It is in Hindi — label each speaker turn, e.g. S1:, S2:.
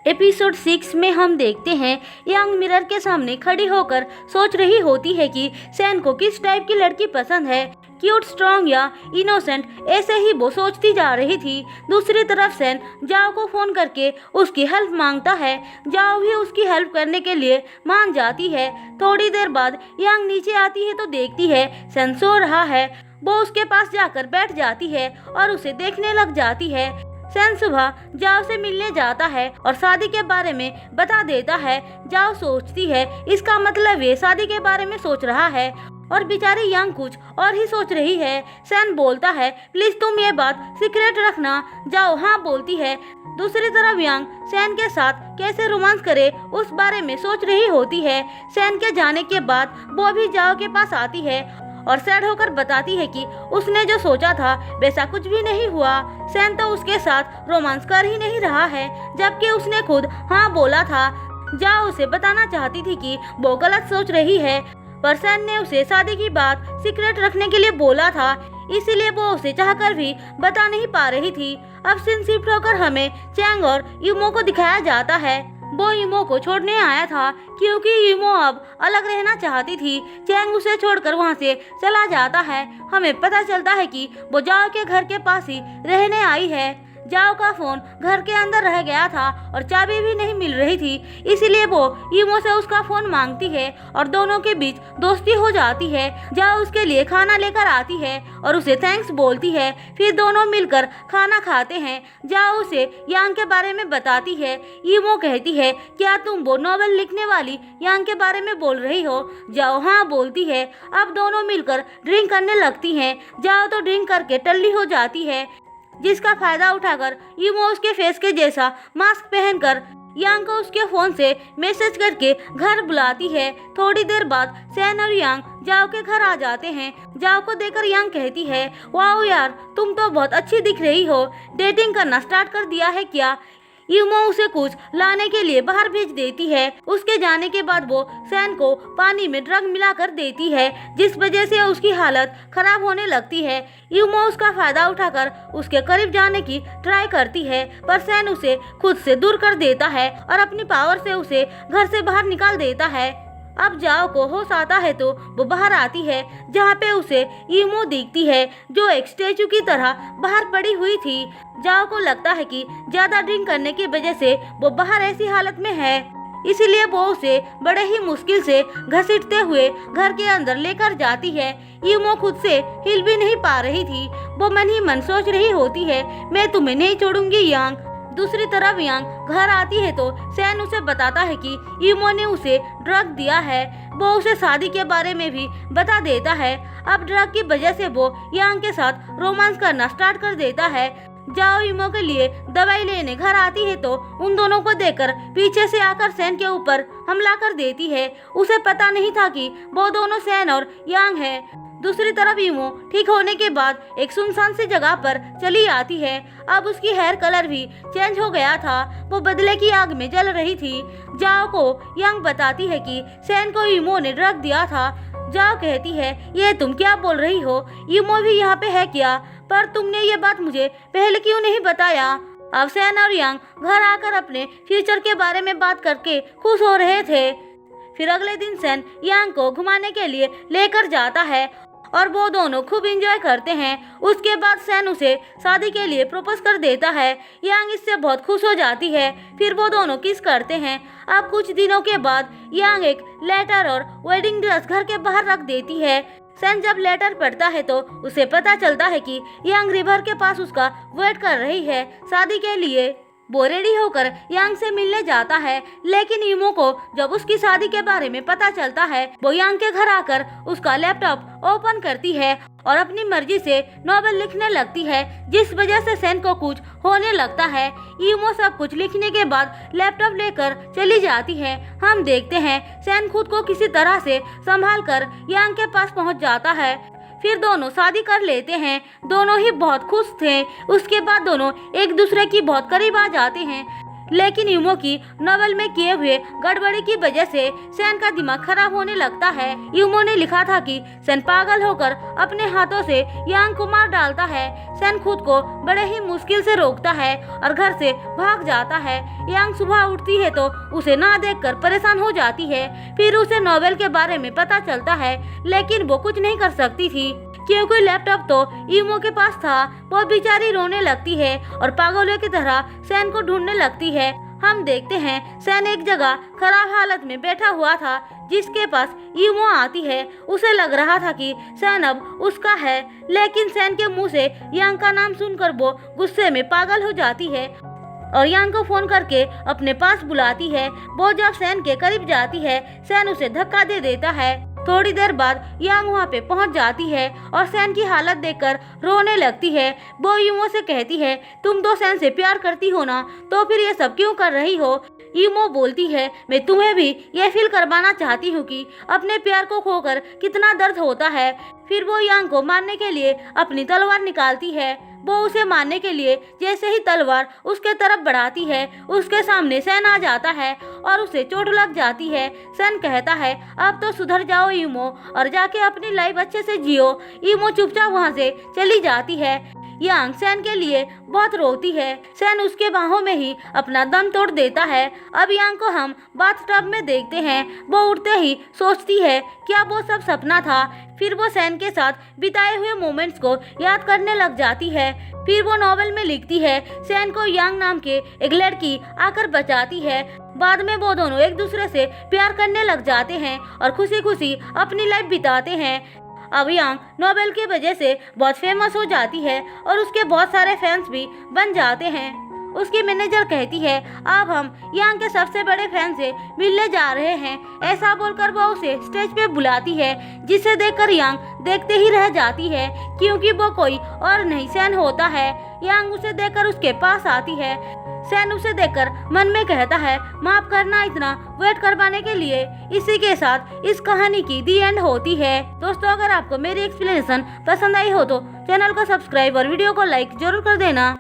S1: एपिसोड 6 में हम देखते हैं यांग मिरर के सामने खड़ी होकर सोच रही होती है कि सैन को किस टाइप की लड़की पसंद है, क्यूट, स्ट्रॉन्ग या इनोसेंट। ऐसे ही वो सोचती जा रही थी। दूसरी तरफ सैन जाओ को फोन करके उसकी हेल्प मांगता है। जाओ भी उसकी हेल्प करने के लिए मान जाती है। थोड़ी देर बाद यांग नीचे आती है तो देखती है सैन सो रहा है। वो उसके पास जाकर बैठ जाती है और उसे देखने लग जाती है। सैन सुबह जाओ से मिलने जाता है और शादी के बारे में बता देता है। जाओ सोचती है इसका मतलब ये शादी के बारे में सोच रहा है और बेचारी यांग कुछ और ही सोच रही है। सैन बोलता है प्लीज तुम ये बात सीक्रेट रखना। जाओ हाँ बोलती है। दूसरी तरफ यांग सैन के साथ कैसे रोमांस करे उस बारे में सोच रही होती है। सैन के जाने के बाद वो भी जाओ के पास आती है और सैड होकर बताती है कि उसने जो सोचा था वैसा कुछ भी नहीं हुआ। सैन तो उसके साथ रोमांस कर ही नहीं रहा है, जबकि उसने खुद हाँ बोला था। जाओ उसे बताना चाहती थी कि वो गलत सोच रही है, पर सैन ने उसे शादी की बात सीक्रेट रखने के लिए बोला था, इसीलिए वो उसे चाहकर भी बता नहीं पा रही थी। अब सीन शिफ्ट होकर हमें चैंग और यूमो को दिखाया जाता है। वो यूमो को छोड़ने आया था क्योंकि यूमो अब अलग रहना चाहती थी। चैंग उसे छोड़कर वहां से चला जाता है। हमें पता चलता है कि वो जाओ के घर के पास ही रहने आई है। जाओ का फोन घर के अंदर रह गया था और चाबी भी नहीं मिल रही थी, इसीलिए वो यूमो से उसका फोन मांगती है और दोनों के बीच दोस्ती हो जाती है। जाओ उसके लिए खाना लेकर आती है और उसे थैंक्स बोलती है। फिर दोनों मिलकर खाना खाते हैं। जाओ उसे यांग के बारे में बताती है। यूमो कहती है क्या तुम वो नॉवेल लिखने वाली यांग के बारे में बोल रही हो? जाओ हाँ बोलती है। अब दोनों मिलकर ड्रिंक करने लगती हैं। जाओ तो ड्रिंक करके टल्ली हो जाती है, जिसका फायदा उठाकर यूमो उसके फेस के जैसा मास्क पहनकर यांग को उसके फोन से मैसेज करके घर बुलाती है। थोड़ी देर बाद सैन और यांग जाओ के घर आ जाते हैं। जाओ को देखकर यांग कहती है वाओ यार तुम तो बहुत अच्छी दिख रही हो, डेटिंग करना स्टार्ट कर दिया है क्या? यूमो उसे कुछ लाने के लिए बाहर भेज देती है। उसके जाने के बाद वो सैन को पानी में ड्रग मिलाकर देती है, जिस वजह से उसकी हालत खराब होने लगती है। यूमो उसका फायदा उठाकर उसके करीब जाने की ट्राई करती है, पर सैन उसे खुद से दूर कर देता है और अपनी पावर से उसे घर से बाहर निकाल देता है। अब जाओ को होश आता है तो वो बाहर आती है, जहाँ पे उसे यूमो दिखती है जो एक स्टैचू की तरह बाहर पड़ी हुई थी। जाओ को लगता है कि ज्यादा ड्रिंक करने की वजह से वो बाहर ऐसी हालत में है, इसीलिए वो उसे बड़े ही मुश्किल से घसीटते हुए घर के अंदर लेकर जाती है। यूमो खुद से हिल भी नहीं पा रही थी। वो मन ही मन सोच रही होती है मैं तुम्हें नहीं छोड़ूंगी यांग। दूसरी तरफ यांग घर आती है तो सैन उसे बताता है कि यूमो ने उसे ड्रग दिया है। वो उसे शादी के बारे में भी बता देता है। अब ड्रग की वजह से वो यांग के साथ रोमांस करना स्टार्ट कर देता है। जाओ यूमो के लिए दवाई लेने घर आती है तो उन दोनों को देखकर पीछे से आकर सैन के ऊपर हमला कर देती है। उसे पता नहीं था कि वो दोनों सैन और यांग है। दूसरी तरफ यूमो ठीक होने के बाद एक सुनसान सी जगह पर चली आती है। अब उसकी हेयर कलर भी चेंज हो गया था। वो बदले की आग में जल रही थी। जाओ को यांग बताती है कि सैन को यूमो ने ड्रग दिया था। जाओ कहती है ये तुम क्या बोल रही हो? यूमो भी यहाँ पे है क्या? पर तुमने ये बात मुझे पहले क्यों नहीं बताया? अब सैन और यांग घर आकर अपने फ्यूचर के बारे में बात करके खुश हो रहे थे। फिर अगले दिन सैन यांग को घुमाने के लिए लेकर जाता है और वो दोनों खूब एंजॉय करते हैं। उसके बाद सैन उसे शादी के लिए प्रपोज कर देता है। यांग इससे बहुत खुश हो जाती है। फिर वो दोनों किस करते हैं। अब कुछ दिनों के बाद यांग एक लेटर और वेडिंग ड्रेस घर के बाहर रख देती है। सैन जब लेटर पढ़ता है तो उसे पता चलता है कि यांग रिवर के पास उसका वेट कर रही है शादी के लिए। वो रेडी होकर यांग से मिलने जाता है, लेकिन यूमो को जब उसकी शादी के बारे में पता चलता है वो यांग के घर आकर उसका लैपटॉप ओपन करती है और अपनी मर्जी से नॉवेल लिखने लगती है, जिस वजह से सैन को कुछ होने लगता है। यूमो सब कुछ लिखने के बाद लैपटॉप लेकर चली जाती है। हम देखते हैं सैन खुद को किसी तरह से संभाल कर यांग के पास पहुंच जाता है। फिर दोनों शादी कर लेते हैं। दोनों ही बहुत खुश थे। उसके बाद दोनों एक दूसरे की बहुत करीब आ जाते हैं, लेकिन यूमो की नॉवेल में किए हुए गड़बड़ी की वजह से सैन का दिमाग खराब होने लगता है। यूमो ने लिखा था कि सैन पागल होकर अपने हाथों से यांग को मार डालता है। सैन खुद को बड़े ही मुश्किल से रोकता है और घर से भाग जाता है। यांग सुबह उठती है तो उसे ना देखकर परेशान हो जाती है। फिर उसे नॉवेल के बारे में पता चलता है, लेकिन वो कुछ नहीं कर सकती थी क्योंकि लैपटॉप तो यूमो के पास था। वो बेचारी रोने लगती है और पागलों की तरह सैन को ढूंढने लगती है। हम देखते हैं सैन एक जगह खराब हालत में बैठा हुआ था जिसके पास यूमो आती है। उसे लग रहा था कि सैन अब उसका है, लेकिन सैन के मुंह से यांग का नाम सुनकर वो गुस्से में पागल हो जाती है और यांग को फोन करके अपने पास बुलाती है। वो जब सैन के करीब जाती है, सैन उसे धक्का दे देता है। थोड़ी देर बाद यांग वहाँ पे पहुँच जाती है और सैन की हालत देखकर रोने लगती है। वो यूमो से कहती है, तुम तो सैन से प्यार करती हो ना, तो फिर ये सब क्यों कर रही हो। यूमो बोलती है, मैं तुम्हें भी ये फील करवाना चाहती हूँ कि अपने प्यार को खोकर कितना दर्द होता है। फिर वो यांग को मारने के लिए अपनी तलवार निकालती है। वो उसे मारने के लिए जैसे ही तलवार उसके तरफ बढ़ाती है, उसके सामने सैन आ जाता है और उसे चोट लग जाती है। सैन कहता है, अब तो सुधर जाओ यूमो और जाके अपनी लाइफ अच्छे से जियो। यूमो चुपचाप वहाँ से चली जाती है। यांग सैन के लिए बहुत रोती है। सैन उसके बाहों में ही अपना दम तोड़ देता है। अब यांग को हम बाथटब में देखते हैं। वो उठते ही सोचती है क्या वो सब सपना था। फिर वो सैन के साथ बिताए हुए मोमेंट्स को याद करने लग जाती है। फिर वो नॉवेल में लिखती है, सैन को यांग नाम के एक लड़की आकर बचाती है। बाद में वो दोनों एक दूसरे से प्यार करने लग जाते हैं और खुशी खुशी अपनी लाइफ बिताते हैं। अब यांग नॉवेल की वजह से बहुत फेमस हो जाती है और उसके बहुत सारे फैंस भी बन जाते हैं। उसकी मैनेजर कहती है, अब हम यांग के सबसे बड़े फैन से मिलने जा रहे हैं। ऐसा बोलकर वो उसे स्टेज पे बुलाती है, जिसे देखकर यांग देखते ही रह जाती है क्योंकि वो कोई और नहीं सैन होता है। यांग उसे देखकर उसके पास आती है। सैन उसे देखकर मन में कहता है, माफ करना इतना वेट करवाने के लिए। इसी के साथ इस कहानी की दी एंड होती है। दोस्तों, अगर आपको मेरी एक्सप्लेनेशन पसंद आई हो तो चैनल को सब्सक्राइब और वीडियो को लाइक जरूर कर देना।